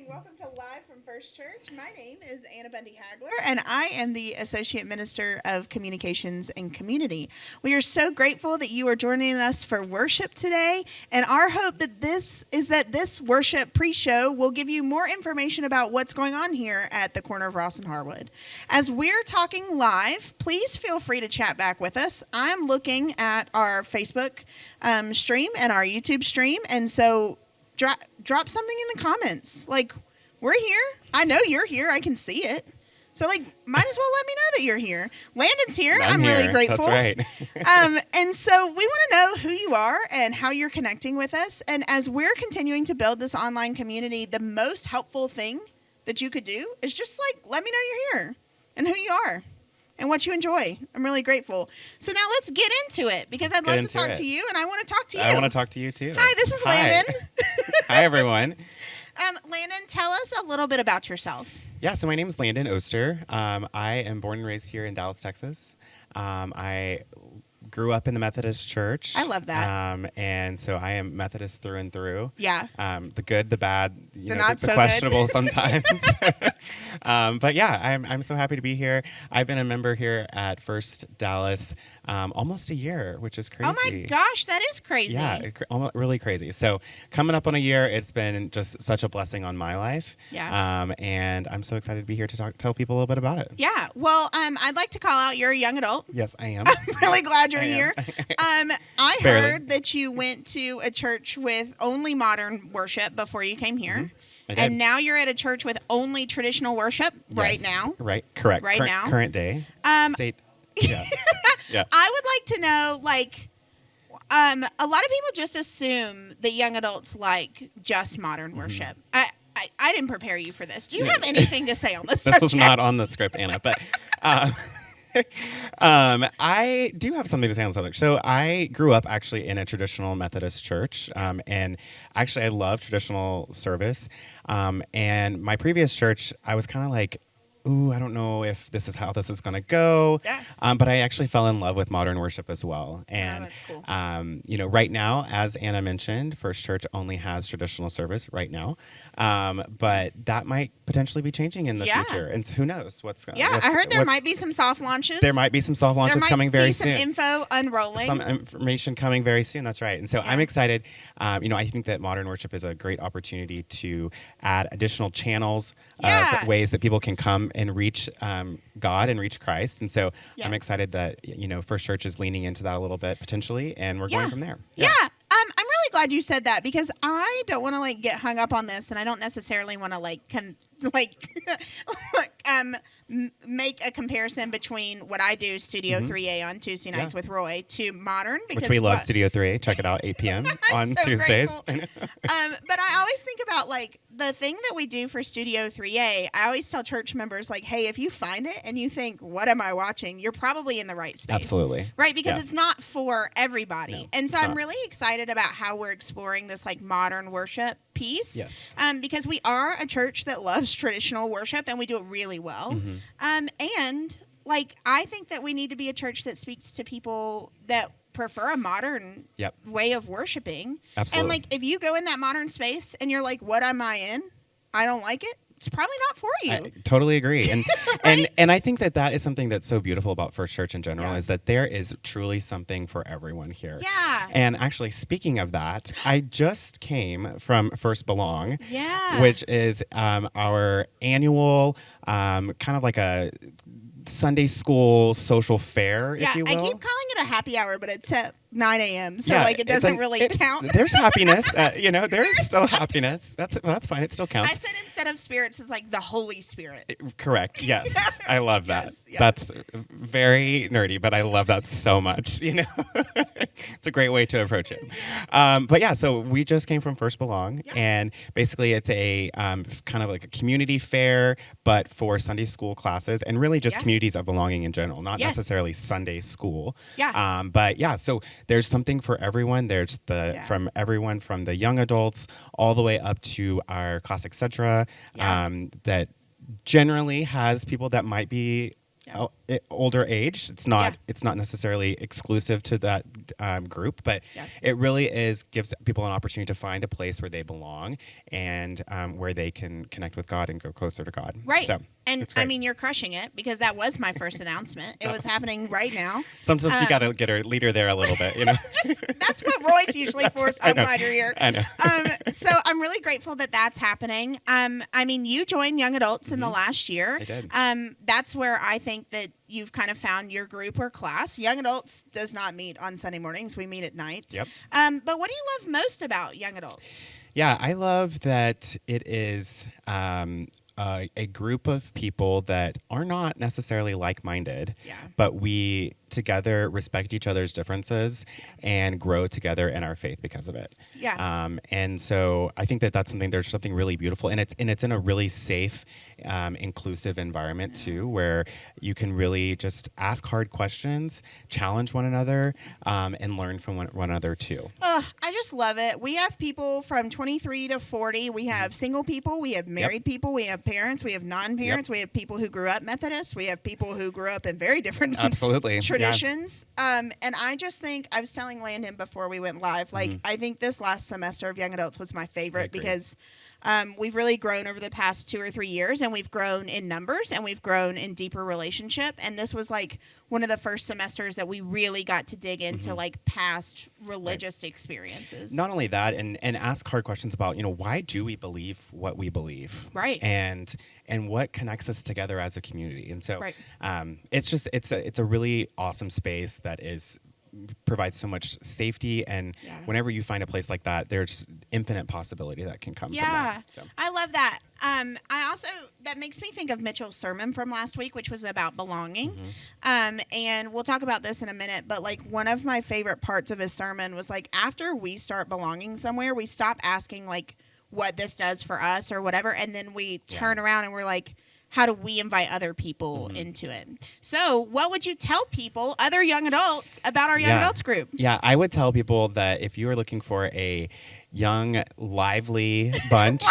Welcome to Live from FirstChurch. My name is Anna Bundy Hagler, and I am the Associate Minister of Communications and Community. We are so grateful that you are joining us for worship today, and our hope that this worship pre-show will give you more information about what's going on here at the corner of Ross and Harwood. As we're talking live, please feel free to chat back with us. I'm looking at our Facebook stream and our YouTube stream, and so drop something in the comments. Like, we're here. I know you're here. I can see it. So, like, might as well let me know that you're here. Landon's here. I'm really grateful. That's right. And so we want to know who you are and how you're connecting with us. And as we're continuing to build this online community, the most helpful thing that you could do is just, like, let me know you're here and who you are and what you enjoy. I'm really grateful. So now let's get into it, because I'd love to talk to you, and I want to talk to you. I want to talk to you, too. Hi, this is Landen. Hi, everyone. Landen, tell us a little bit about yourself. Yeah, so my name is Landen Oster. I am born and raised here in Dallas, Texas. I grew up in the Methodist church. I love that. And so I am Methodist through and through. Yeah. The good, the bad, the questionable good. sometimes. But yeah, I'm so happy to be here. I've been a member here at First Dallas almost a year, which is crazy. Oh my gosh, that is crazy. Yeah, really crazy. So coming up on a year, it's been just such a blessing on my life. Yeah. And I'm so excited to be here to tell people a little bit about it. Yeah. Well, I'd like to call out you're a young adult. Yes, I am. I'm really glad you're here. I Barely. heard that you went to a church with only modern worship before you came here. Mm-hmm. And now you're at a church with only traditional worship right now. Right, correct. Right now. Current day. State. Yeah. Yeah. I would like to know, like, a lot of people just assume that young adults like just modern worship. I didn't prepare you for this. Do you have anything to say on this subject? This was not on the script, Anna, but I do have something to say on the subject. So I grew up actually in a traditional Methodist church, and actually I love traditional service. And my previous church, I was kind of like, ooh, I don't know if this is how this is going to go. Yeah. But I actually fell in love with modern worship as well. And, that's cool. Right now, as Anna mentioned, First Church only has traditional service right now. But that might potentially be changing in the future. And so who knows what's going to I heard there might be some soft launches. There might be some soft launches coming very soon. There might be some info unrolling. Some information coming very soon. That's right. And so I'm excited. I think that modern worship is a great opportunity to add additional channels of ways that people can come and reach God and reach Christ. And so I'm excited that, First Church is leaning into that a little bit potentially, and we're going from there. Yeah. I'm really glad you said that, because I don't want to get hung up on this, and I don't necessarily want to make a comparison between what I do, Studio 3A on Tuesday nights with Roy, to modern. Because which we love, Studio 3A. Check it out, 8 p.m. on so Tuesdays. But I always think about the thing that we do for Studio 3A. I always tell church members, hey, if you find it and you think, what am I watching? You're probably in the right space. Absolutely. Right? Because it's not for everybody. No, and so I'm really excited about how we're exploring this modern worship piece. Yes. Because we are a church that loves traditional worship, and we do it really well. Mm-hmm. And I think that we need to be a church that speaks to people that prefer a modern way of worshiping. Absolutely. And if you go in that modern space and you're like, what am I in? I don't like it. It's probably not for you. I totally agree. And right? and I think that is something that's so beautiful about First Church in general, is that there is truly something for everyone here. Yeah. And actually, speaking of that, I just came from First Belong, which is our annual kind of like a Sunday school social fair, if you will. I keep calling it a happy hour, but it's at 9 a.m., so it doesn't really count. There's happiness. There's still happiness. That's fine. It still counts. I said instead of spirits, it's the Holy Spirit. Correct. Yes. I love that. Yes. That's very nerdy, but I love that so much. It's a great way to approach it. But yeah, so we just came from First Belong, and basically it's a kind of like a community fair, but for Sunday school classes, and really just communities of belonging in general, not necessarily Sunday school. Yeah. But yeah, so there's something for everyone. There's from everyone from the young adults all the way up to our classic etc. That generally has people that might be older age. It's not necessarily exclusive to that group, but it really gives people an opportunity to find a place where they belong and where they can connect with God and go closer to God. Right. So, and I mean, you're crushing it because that was my first announcement. It was happening right now. Sometimes you got to get a leader there a little bit, you know. That's what Roy's usually for. So I'm glad you're here. I know. So I'm really grateful that that's happening. I mean, you joined Young Adults in the last year. I did. That's where I think that you've kind of found your group or class. Young Adults does not meet on Sunday mornings. We meet at night. Yep. But what do you love most about Young Adults? Yeah, I love that it is a group of people that are not necessarily like-minded, but we together respect each other's differences and grow together in our faith because of it. Yeah. And so I think that that's something. There's something really beautiful, and it's in a really safe, inclusive environment too, where you can really just ask hard questions, challenge one another, and learn from one another too. I just love it. We have people from 23 to 40. We have single people. We have married people. We have parents. We have non-parents. We have people who grew up Methodist. We have people who grew up in very different traditions. And I just think, I was telling Landen before we went live, like, I think this last semester of Young Adults was my favorite because we've really grown over the past 2 or 3 years, and we've grown in numbers and we've grown in deeper relationship. And this was like one of the first semesters that we really got to dig into like past religious experiences. Not only that, and ask hard questions about, why do we believe what we believe? Right. And what connects us together as a community. And so it's a really awesome space that provides so much safety, and whenever you find a place like that, there's infinite possibility that can come from that. So. I love that. That makes me think of Mitchell's sermon from last week, which was about belonging. And we'll talk about this in a minute, but like one of my favorite parts of his sermon was like, after we start belonging somewhere, we stop asking like what this does for us or whatever, and then we turn around and we're like, how do we invite other people into it? So what would you tell people, other young adults, about our young adults group? Yeah, I would tell people that if you are looking for a young, lively bunch.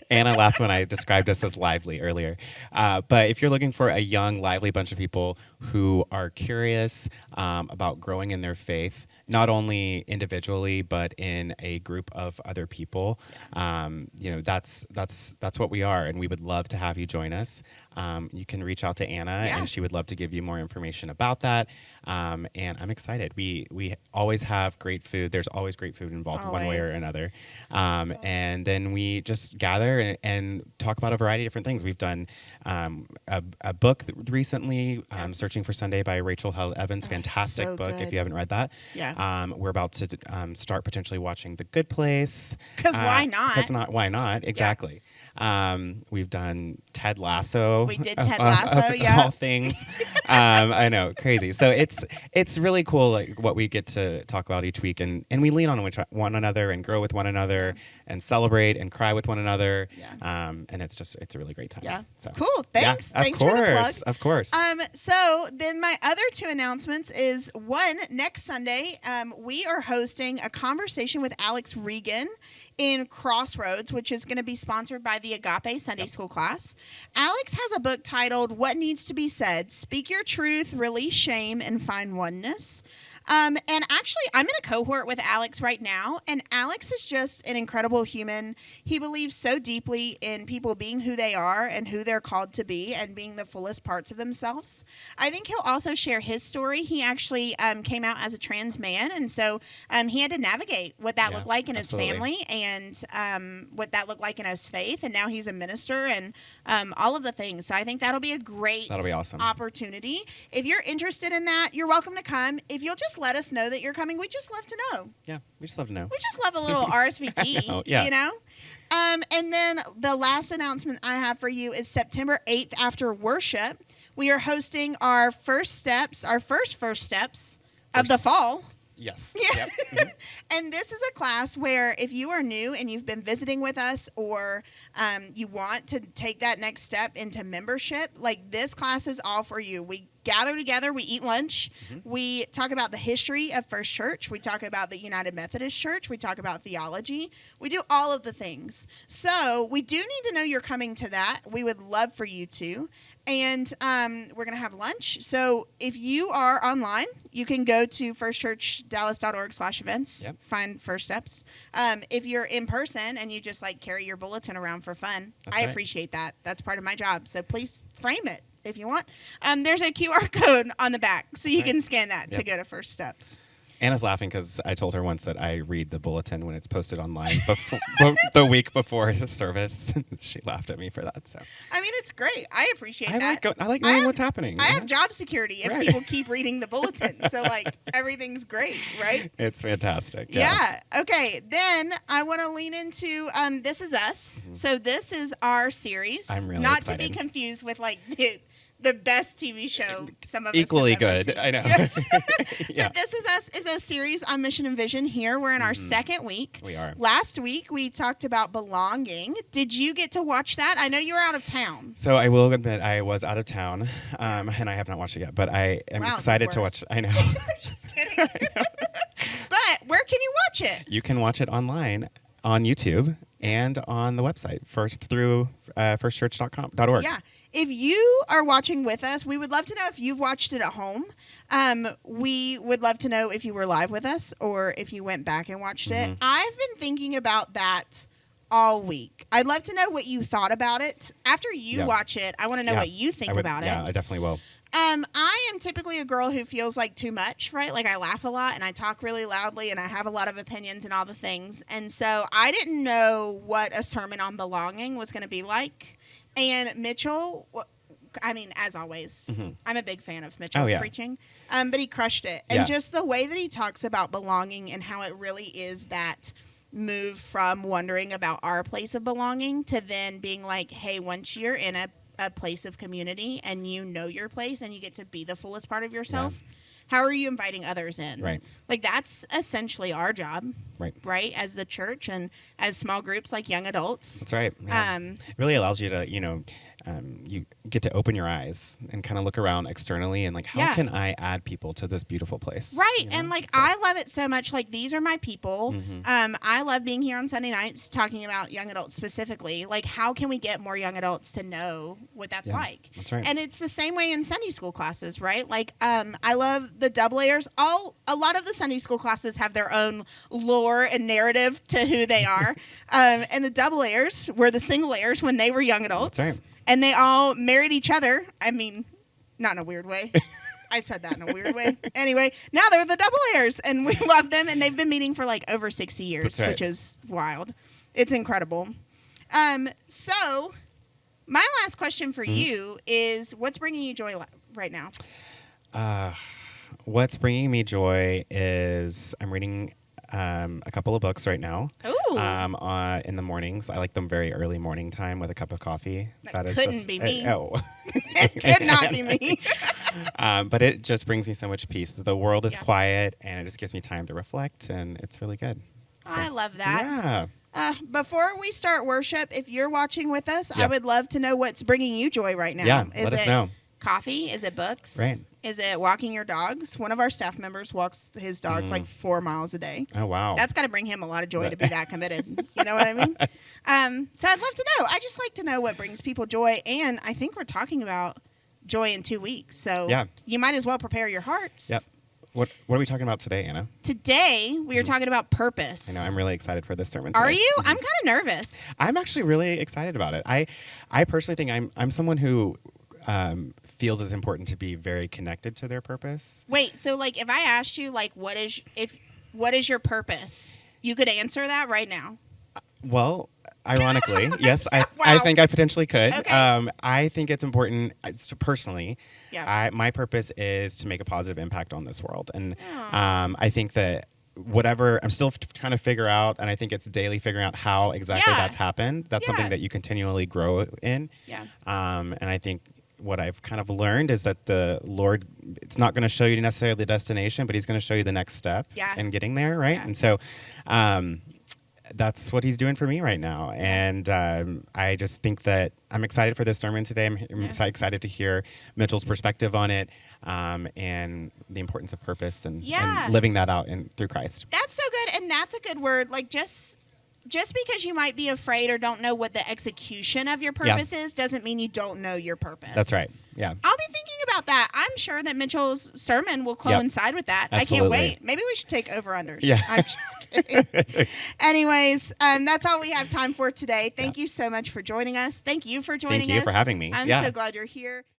Anna laughed when I described us as lively earlier. But if you're looking for a young, lively bunch of people who are curious about growing in their faith, not only individually but in a group of other people, that's what we are, and we would love to have you join us. You can reach out to Anna, and she would love to give you more information about that. And I'm excited. We always have great food. There's always great food involved one way or another. And then we just gather and talk about a variety of different things. We've done a book recently, Searching for Sunday by Rachel Held Evans. Fantastic book if you haven't read that. We're about to start potentially watching The Good Place. Because why not? Why not? Exactly. We've done Ted Lasso. We did Ted Lasso, all things. I know, crazy. So it's really cool, like what we get to talk about each week, and we lean on one another and grow with one another and celebrate and cry with one another. And it's a really great time. Yeah. So, cool. Thanks. Thanks for the plug. Of course. So then my other two announcements is one, next Sunday, we are hosting a conversation with Alex Regan in Crossroads, which is going to be sponsored by the Agape Sunday School class. Alex has a book titled What Needs to Be Said: Speak Your Truth, Release Shame, and Find Oneness. And actually, I'm in a cohort with Alex right now, and Alex is just an incredible human. He believes so deeply in people being who they are and who they're called to be and being the fullest parts of themselves. I think he'll also share his story. He actually came out as a trans man, and so he had to navigate what that looked like in his family and what that looked like in his faith, and now he's a minister and all of the things. So I think that'll be a great opportunity. If you're interested in that, you're welcome to come. If you'll just let us know that you're coming. We just love to know. Yeah, we just love to know. We just love a little RSVP, you know? And then the last announcement I have for you is September 8th after worship. We are hosting our first steps of the fall. Yes. Yeah. Yep. And this is a class where if you are new and you've been visiting with us, or you want to take that next step into membership, like this class is all for you. We gather together. We eat lunch. We talk about the history of First Church. We talk about the United Methodist Church. We talk about theology. We do all of the things. So we do need to know you're coming to that. We would love for you to. And we're going to have lunch. So if you are online, you can go to firstchurchdallas.org/events, find First Steps. If you're in person and you just like carry your bulletin around for fun, I appreciate that. That's part of my job. So please frame it if you want. There's a QR code on the back, so you can scan that to go to First Steps. Anna's laughing because I told her once that I read the bulletin when it's posted online before, the week before the service. She laughed at me for that. So I mean, it's great. I appreciate that. I like knowing what's happening. I have job security if people keep reading the bulletin. So, like, everything's great, right? It's fantastic. Yeah. Okay. Then I want to lean into This Is Us. So this is our series. I'm really Not excited. to be confused with, like, the best TV show some of Equally us have ever good. seen. I know. Yes. Yeah. But This Is Us is a series on Mission and Vision here. We're in our second week. We are. Last week, we talked about belonging. Did you get to watch that? I know you were out of town. So I will admit I was out of town, and I have not watched it yet, but I am excited to watch. I know. Just kidding. But where can you watch it? You can watch it online on YouTube and on the website through firstchurch.org. Yeah. If you are watching with us, we would love to know if you've watched it at home. We would love to know if you were live with us or if you went back and watched it. I've been thinking about that all week. I'd love to know what you thought about it. After you watch it, I want to know what you think about it. Yeah, I definitely will. I am typically a girl who feels like too much, right? Like I laugh a lot and I talk really loudly and I have a lot of opinions and all the things. And so I didn't know what a sermon on belonging was going to be like. And Mitchell, I mean, as always, I'm a big fan of Mitchell's preaching, but he crushed it. And just the way that he talks about belonging and how it really is that move from wondering about our place of belonging to then being like, hey, once you're in a place of community and you know your place and you get to be the fullest part of yourself, how are you inviting others in? Right. Like that's essentially our job, right? As the church and as small groups like young adults. That's right. Yeah. It really allows you to, you get to open your eyes and kind of look around externally and like, how can I add people to this beautiful place? Right. And like, I love it so much. Like, these are my people. I love being here on Sunday nights talking about young adults specifically. Like, how can we get more young adults to know what that's like? That's right. And it's the same way in Sunday school classes, right? Like, I love the double A's. A lot of the Sunday school classes have their own lore and narrative to who they are. And the double A's were the single A's when they were young adults. That's right. And they all married each other. I mean, not in a weird way. I said that in a weird way. Anyway, now they're the double A's, and we love them. And they've been meeting for like over 60 years, which is wild. It's incredible. So my last question for you is, what's bringing you joy right now? What's bringing me joy is I'm reading a couple of books right now. Ooh. In the mornings. I like them very early morning time with a cup of coffee. That couldn't be me. It could not be me. But it just brings me so much peace. The world is quiet, and it just gives me time to reflect, and it's really good. So, I love that. Yeah. Before we start worship, if you're watching with us, I would love to know what's bringing you joy right now. Yeah, let us know. Coffee? Is it books? Right. Is it walking your dogs? One of our staff members walks his dogs like 4 miles a day. Oh, wow. That's got to bring him a lot of joy to be that committed. You know what I mean? So I'd love to know. I just like to know what brings people joy. And I think we're talking about joy in 2 weeks. So you might as well prepare your hearts. Yep. What are we talking about today, Anna? Today, we are talking about purpose. I know. I'm really excited for this sermon today. Are you? I'm kind of nervous. I'm actually really excited about it. I personally think I'm someone who feels it's important to be very connected to their purpose. Wait, so like if I asked you like what is your purpose? You could answer that right now. Well, ironically, yes, I think I potentially could. Okay. I think it's important personally. Yeah. My purpose is to make a positive impact on this world. And I think that whatever I'm still trying to figure out, and I think it's daily figuring out how exactly that's happened. That's something that you continually grow in. Yeah. And I think what I've kind of learned is that the Lord, it's not going to show you necessarily the destination, but he's going to show you the next step in getting there, right? Yeah. And so that's what he's doing for me right now. And I just think that I'm excited for this sermon today. I'm excited to hear Mitchell's perspective on it, and the importance of purpose and living that out through Christ. That's so good. And that's a good word. Like just because you might be afraid or don't know what the execution of your purpose is doesn't mean you don't know your purpose. That's right. Yeah. I'll be thinking about that. I'm sure that Mitchell's sermon will coincide with that. Absolutely. I can't wait. Maybe we should take over-unders. Yeah. I'm just kidding. Anyways, that's all we have time for today. Thank you so much for joining us. Thank you for joining us. Thank you for having me. I'm so glad you're here.